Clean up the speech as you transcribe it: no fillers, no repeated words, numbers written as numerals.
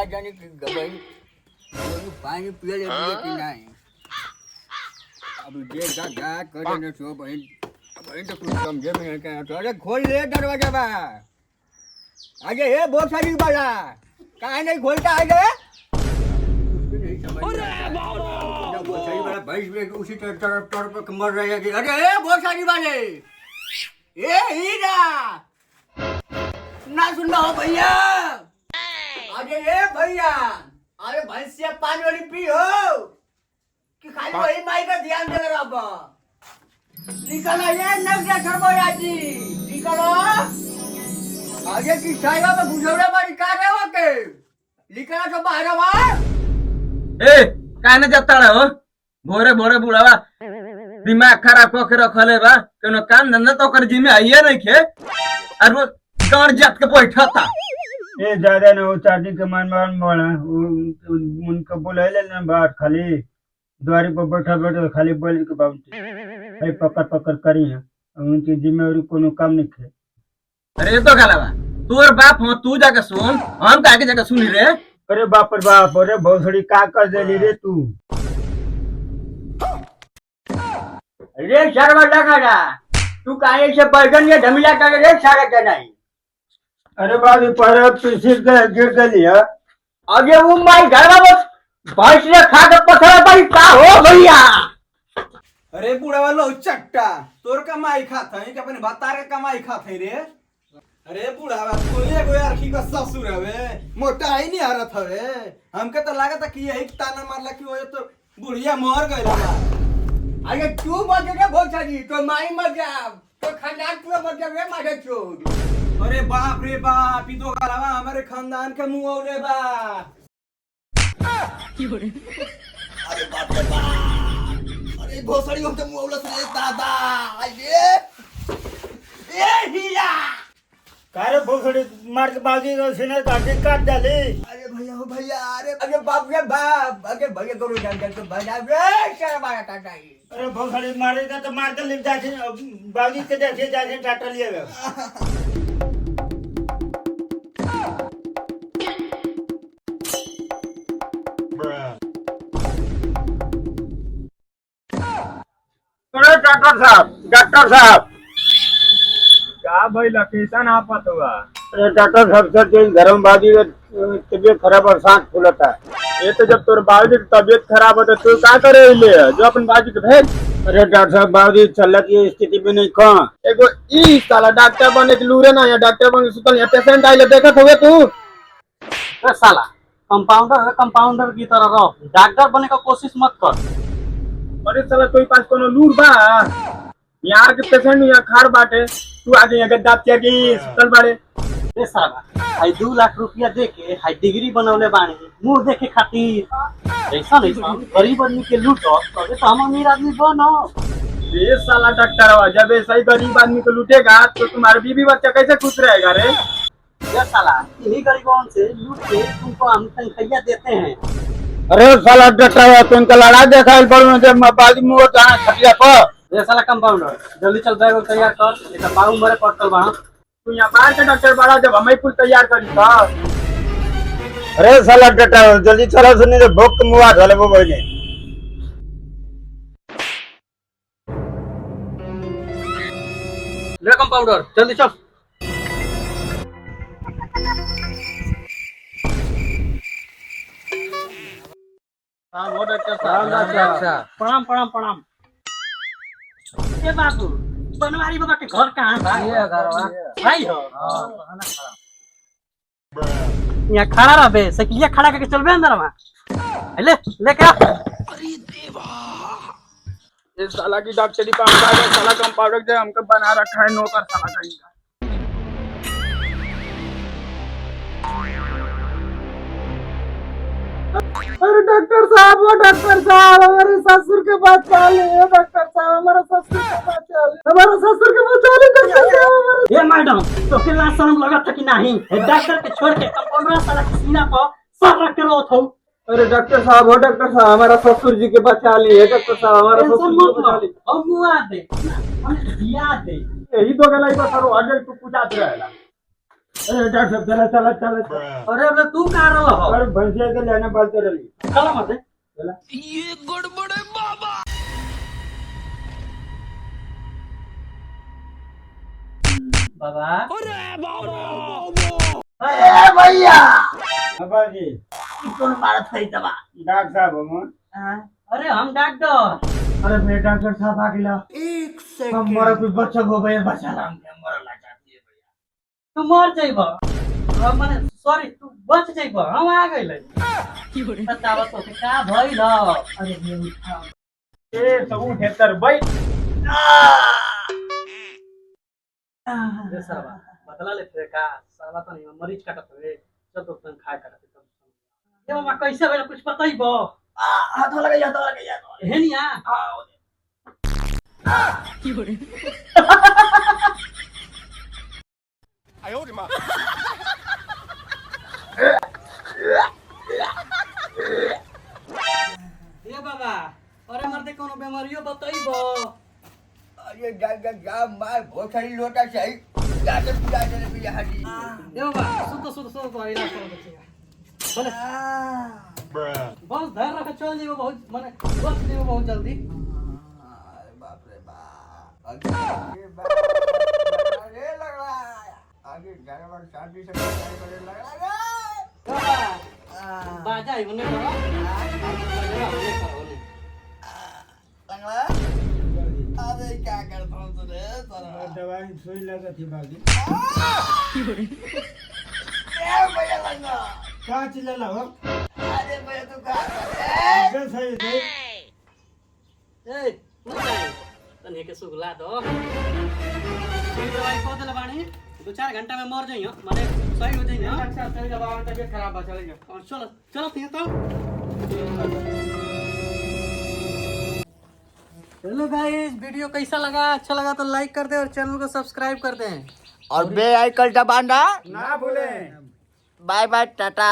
जाने की गबई पानी पिए ले कि नहीं। अब ये जा करे न छो बहन बहन तो कुछ समझे में नहीं क्या। अरे खोल ले दरवाजा बा आगे ये बहुत सारी बाला काहे नहीं खोलता आगे। सही वाला भैंस में उसी तरफ मर रहे हैं कि अरे ये बहुत सारी वाले ये हीरा ना सुनना हो भैया। अरे ये भैया अरे भैंस से पानी वाली पी हो कि खाली वही माई का ध्यान दे रहा बा। निकलो ये नगरा सरबोया जी निकलो आगे की साइड में घुसौड़े बारी का रहे हो के निकला तो बाहर वा। ए काहे न जाता हो भोरे भोरे बुढ़ावा दिमाग खराब करके रखले बा कोनो काम धंधा तो कर जी में आइए नहीं खे और वो गांड जात के बैठा था। ए ज्यादा न हो चाची के मन बोला उनको बुलाइले न बात खाली द्वारी पर बैठा बैठा खाली बोल के बाबू भाई पकड़ पकड़ करी है उनकी जिम्मेवारी कोनो काम नहीं खे। अरे ये तो गलवा तोर बाप हो तू जाके सुन हम काहे के जाके सुनी रे। अरे बाप रे बाप अरे भोसड़ी का कर देली रे तू। अरे शर्मा लगा तू काहे से बैगन ये ढमिला कर रे सारा चनाई। अरे बाबू पर पीछे गिर गई है। आगे वो माई घर में बस भैंस ने खा के पथरा भाई का हो भैया। अरे बूढ़ा वालो चट्टा तोर कमाई खात है कि अपने भतार के कमाई खात है रे। अरे बूढ़ा तू एगो यारखी का ससुर हवे मोटा ही नहीं हरत हवे हमके तो लागत कि यही ताना मारला कि वो तो बुढ़िया मर गइल बा। अरे तू मत जा भोसा जी तो माई मत जा तो खानदान तू मत जा रे मारे चोद। अरे बाप रे बाप ई तो गलवा हमारे खानदान के मुंह औले बा। अरे बाप रे बाप अरे भोसड़ी हम तो मुंह औले से दादा ये हीरा कारे भोसड़ी मार के बाजी का सीना काट डाली। अरे भैया हो भैया अरे अरे बाप रे बाप अरे भैया करो जान तो भैया रे शर्मा टाटा ही। अरे भोसड़ी मारेगा तो मार के लिख जाके बाजी के देखे जाके टाटा लिएगा। अरे डॉक्टर साहब क्या भाई लकीसन आपत हुआ। अरे डॉक्टर साहब सर घर में बाजी तबीयत खराब और सांस फूलता है। ये तो जब तोर बाजी की तबीयत खराब होता तू क्या करे ले जो अपन बाजी के भेज। अरे डॉक्टर साहब बाजी चलत की स्थिति में नहीं खा एगो ई साला डॉक्टर बने के लूरे ना या डॉक्टर बने सुतल या पेशेंट आइले देखत हुए तू। अरे साला कंपाउंडर की तरह रहो डॉक्टर बनने का कोशिश मत कर। अरे साला कोई पास कोनो लूर बा यार के पेशेंट यहाँ खार बाटे तू आगे यहाँ गद्दा की सुतल बाड़े। ए साला हाई 2 लाख रुपया दे के हाई डिग्री बनवले बानी मुंह देखे खातिर ऐसा गरीब आदमी के लूटो तबे तो हम अमीर आदमी बनो। ये साला डॉक्टर जब ऐसा ही गरीब आदमी को लूटेगा तो तुम्हारे बीवी बच्चा कैसे खुश रहेगा रे। ये साला इन्हीं गरीबों से लूट के तुमको हम तनख्वाह देते हैं। अरे साला डॉक्टर तुम का लड़ा देखा बड़ू जब बाजी मुंह जाना खटिया पर। ये साला कंपाउंडर जल्दी चल बैग तैयार कर इतना बाबू मरे पटल बना। तू यहाँ बाहर के डॉक्टर बड़ा जब हमें कुल तैयार करी था। अरे साला डॉक्टर जल्दी चलो सुनिए जो भूख मुआ धले वो बोले। ले कंपाउंडर जल्दी चल। हां वो डॉक्टर साहब प्रणाम प्रणाम प्रणाम। ए बाबू बनवारी बाबा के घर कहाँ बा। ये घरवा भाई हो हां यहाँ खड़ा रहबे साइकिलिया खड़ा करके चलबे अंदर में ले लेके आ। अरे देवा ये साला की डॉक्टरी पे हम साला कंपाउंडर जो हमको बना रखा है नौकर साला कहीं का। अरे डॉक्टर साहब वो डॉक्टर साहब हमारे ससुर के पास चले डॉक्टर साहब हमारा ससुर के पास चले हमारा ससुर के पास चले डॉक्टर साहब। ये मैडम तो के लाश शर्म लगत कि नहीं डॉक्टर के छोड़ के कंपाउंडर साला सीना पर सर रख के रोत हो। अरे डॉक्टर साहब हो डॉक्टर साहब हमारा ससुर जी के बचा लिए डॉक्टर साहब हमारा ससुर जी के बचा लिए हम मुआ दे हम दिया दे यही तो गला इधर सरो अजय तू पूछा रहेला। अरे डॉक्टर साहब चला चला चला अरे अब तू कहाँ रहा हो अरे भैंसिया के लेने बोलते रही चला मत चला बाबा ए भैया बाबा जी कौन मारत है तबा डॉक्टर साहब हम अरे हम डॉक्टर अरे मेरे डॉक्टर साहब आ गया एक हमारा कोई बच्चा हो गया बचा ला मरला चाहती है भैया तू मर जाइब माने सॉरी तू बच जाइब हम आ गइले बतावा तो के का भइल अरे ये उठा ए सब उठेतर भाई रे सरवा बदला ले फिर का सरवा तो नहीं मरीज काटत रे चल तो तन खाए काटत तब ये मामा कैसे भेल कुछ पता ही बो हाथ लगा जा हेनिया ये बाबा अरे मरते कोनो बीमारियो बताइबो अरे जा मार बहुत सारी लोटा चाहिए जाके पूजा करने के लिए हाजी ये बाबा सुतो तो इलाज करो बच्चे बस धैर्य रख चल जीवो बहुत माने बच जीवो बहुत जल्दी अरे बाप रे बाप अरे लग रहा है आगे जाने वाली शादी से करे लग रहा है बाजा ही होने करो लग रहा अरे क्या करता हूँ तुझे दवाई सुई लगा थी बाकी ए भैया लगा कहाँ चिल्ला हो अरे भैया तू कहाँ बस सही थे ए नहीं तने के सुगला दो दवाई को दे बाणी 2-4 घंटा में मर जाइयो माने सही हो जाइयो अच्छा चल जा बाबा तबीयत खराब बा चलेगा चलो चलो ठीक तो हेलो गाइस वीडियो कैसा लगा अच्छा लगा तो लाइक कर दे और चैनल को सब्सक्राइब कर दें और बे आइकन दबाना ना भूले बाय बाय टाटा